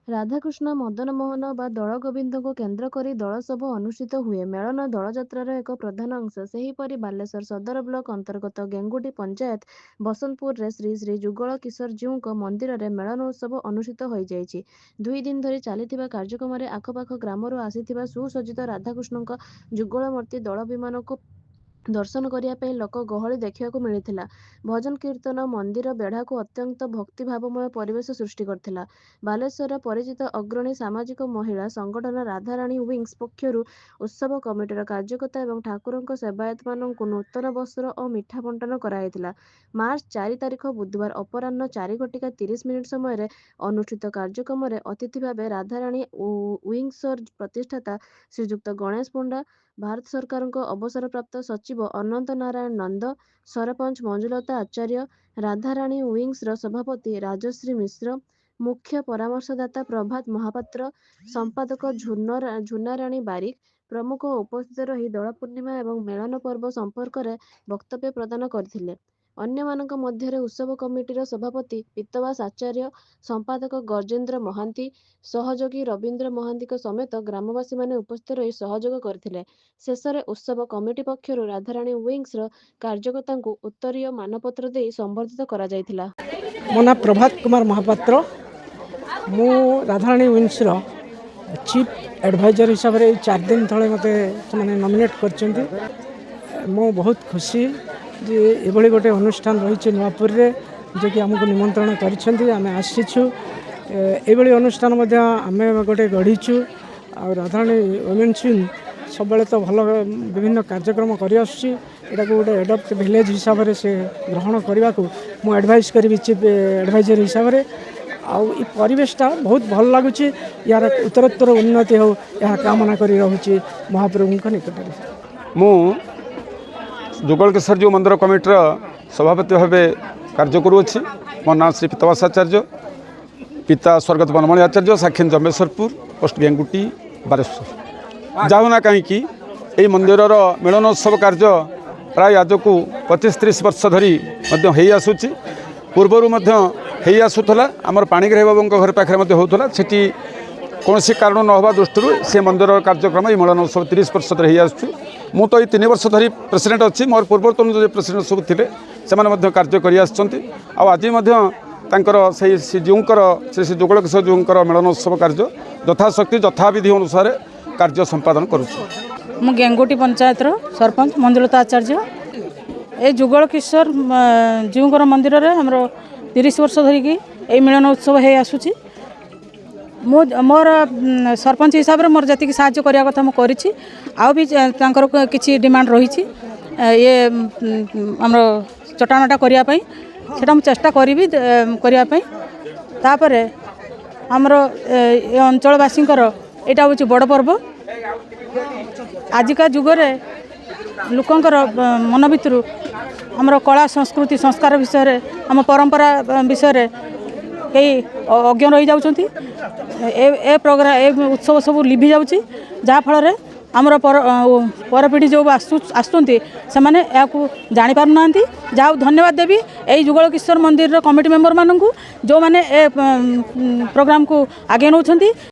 ରାଧାକୃଷ୍ଣ ମଦନ ମୋହନ ବା ଦଳଗୋବିନ୍ଦଙ୍କୁ କେନ୍ଦ୍ର କରି ଦଳ ସବୁ ଅନୁଷ୍ଠିତ ହୁଏ। ମେଳନ ଦଳଯାତ୍ରାର ଏକ ପ୍ରଧାନ ଅଂଶ। ସେହିପରି ବାଲେଶ୍ୱର ସଦର ବ୍ଲକ ଅନ୍ତର୍ଗତ ଗେଙ୍ଗୁଟି ପଞ୍ଚାୟତ ବସନ୍ତପୁରରେ ଶ୍ରୀ ଶ୍ରୀ ଯୁଗଳ କିଶୋରଜୀଉଙ୍କ ମନ୍ଦିରରେ ମେଳନ ଉତ୍ସବ ଅନୁଷ୍ଠିତ ହୋଇଯାଇଛି। 2 ଦିନ ଧରି ଚାଲିଥିବା କାର୍ଯ୍ୟକ୍ରମରେ ଆଖପାଖ ଗ୍ରାମରୁ ଆସିଥିବା ସୁସଜ୍ଜିତ ରାଧାକୃଷ୍ଣଙ୍କ ଯୁଗଳ ମୂର୍ତ୍ତି ଦଳ ବିମାନକୁ ଦର୍ଶନ କରିବା ପାଇଁ ଲୋକ ଗହଳି ଦେଖିବାକୁ ମିଳିଥିଲା। ଭଜନ କୀର୍ତ୍ତନ ମନ୍ଦିର ବେଢ଼ାକୁ ଅତ୍ୟନ୍ତ ଭକ୍ତିଭାବମୟ ପରିବେଶ ସୃଷ୍ଟି କରିଥିଲା। ବାଲେଶ୍ୱରର ପରିଚିତ ଅଗ୍ରଣୀ ସାମାଜିକ ମହିଳା ସଂଗଠନ ରାଧାରାଣୀ ୱିଙ୍ଗସ୍ ପକ୍ଷରୁ ଉତ୍ସବ କମିଟିର କାର୍ଯ୍ୟକର୍ତ୍ତା ଏବଂ ଠାକୁରଙ୍କ ସେବାୟତମାନଙ୍କୁ ନୂତନ ବସ୍ତ୍ର ଓ ମିଠା ବଣ୍ଟନ କରାଯାଇଥିଲା। ମାର୍ଚ୍ଚ 4 ତାରିଖ ବୁଧବାର ଅପରାହ୍ନ 4:30 ସମୟରେ ଅନୁଷ୍ଠିତ କାର୍ଯ୍ୟକ୍ରମରେ ଅତିଥି ଭାବେ ରାଧାରାଣୀ ୱିଙ୍ଗସର ପ୍ରତିଷ୍ଠାତା ଶ୍ରୀଯୁକ୍ତ ଗଣେଶ ପଣ୍ଡା, ଭାରତ ସରକାରଙ୍କ ଅବସରପ୍ରାପ୍ତ ସଚିବ ଅନନ୍ତ ନାରାୟଣ ନନ୍ଦ, ସରପଞ୍ଚ ମଞ୍ଜୁଲତା ଆଚାର୍ଯ୍ୟ, ରାଧାରାଣୀ ୱିଙ୍ଗସର ସଭାପତି ରାଜଶ୍ରୀ ମିଶ୍ର, ମୁଖ୍ୟ ପରାମର୍ଶଦାତା ପ୍ରଭାତ ମହାପାତ୍ର, ସମ୍ପାଦକ ଝୁନାରାଣୀ ବାରିକ ପ୍ରମୁଖ ଉପସ୍ଥିତ ରହି ଦୋଳ ପୂର୍ଣ୍ଣିମା ଏବଂ ମେଳନ ପର୍ବ ସମ୍ପର୍କରେ ବକ୍ତବ୍ୟ ପ୍ରଦାନ କରିଥିଲେ। ଅନ୍ୟମାନଙ୍କ ମଧ୍ୟରେ ଉତ୍ସବ କମିଟିର ସଭାପତି ପୀତବାସ ଆଚାର୍ଯ୍ୟ, ସମ୍ପାଦକ ଗଜେନ୍ଦ୍ର ମହାନ୍ତି, ସହଯୋଗୀ ରବୀନ୍ଦ୍ର ମହାନ୍ତିଙ୍କ ସମେତ ଗ୍ରାମବାସୀମାନେ ଉପସ୍ଥିତ ରହି ସହଯୋଗ କରିଥିଲେ। ଶେଷରେ ଉତ୍ସବ କମିଟି ପକ୍ଷରୁ ରାଧାରାଣୀ ୱିଙ୍ଗସର କାର୍ଯ୍ୟକର୍ତ୍ତାଙ୍କୁ ଉତ୍ତରୀୟ ମାନପତ୍ର ଦେଇ ସମ୍ବର୍ଦ୍ଧିତ କରାଯାଇଥିଲା। ମୋ ନାଁ ପ୍ରଭାତ କୁମାର ମହାପାତ୍ର। ମୁଁ ରାଧାରାଣୀ ୱିଙ୍ଗସର ଚିଫ୍ एडवाइजर हिसाब से 4 दिन तले मत नॉमिनेट कर बहुत खुशी जे एभली गोटे अनुष्ठान रही नुआपुर रे जे कि आमको निमंत्रण करें आसीचु एभली अनुष्ठान आम गोटे गढ़ीचु आ राधाराणी वुमेन्स विंग सब तो भल विभिन्न कार्यक्रम कर गोटे एडप्ट विलेज हिसाब से ग्रहण करने को मुझे एडवाइस करी चीफ एडवाइजर हिसाब से आवेशटा बहुत भल लगुच यार उत्तरोत्तर उन्नति हो यह कामना कर रही महाप्रभु निकट में। मु जुगल किशोरजी मंदिर कमिटर सभापति भाव कार्य करुँच। मो ना श्री पीतवास आचार्य, पिता स्वर्गत बनमणि आचार्य, साक्षी जमेश्वरपुर, पोस्ट गेंगुटी, बालेश्वर। जाऊना कहीं मंदिर मिलनोत्सव कार्य प्राय आज को 25-30 वर्ष धरी आसूची। पूर्वर हो आसूला आमर पाणिग्राही बाबू घर पाखे होता से कौन कारण न होगा दृष्टि से मंदिर कार्यक्रम ये मिलनोत्सव 30 वर्ष धरी आसु। मु तो ये 3 वर्ष धरी प्रेसिडेंट अच्छी मोर पूर्वतन जो प्रेसिडेंट सब थे से कार्य कर श्रीजीकर श्री जुगल किशोर जीकर मिलनोत्सव कार्य यथाशक्ति यथाविधि अनुसार कार्य संपादन करुँ। मु गेंगुटी पंचायत सरपंच मंजुलता आचार्य। ए जुगल किशोर जीकर मंदिर में हमरो 30 वर्ष धरिकी ये मिलन उत्सव हो आसूची। मोर सरपंच हिसाब से मोर जी साहाय्य करने कथा मुझे आउ भी डिमांड रही ये आमर चटाणटा करने से चेष्टा करी करने आमर अंचलवासींकर यहाँ हूँ बड़ पर्व। आजिका जुगरे लोकंर मन भितर आमर कला संस्कृति संस्कार विषय आम परंपरा विषय कई अज्ञ रही जाउछंती। ए प्रोग्राम ए उत्सव सब लिभि जाउची जहाँफल आमर परपीढ़ी जो आसुँच से मैंने जानी पार ना। जहाँ धन्यवाद देवी यही जुगल किशोर मंदिर कमिटी मेंबर मानू जो मैंने ए प्रोग्राम को आगे नौछंती।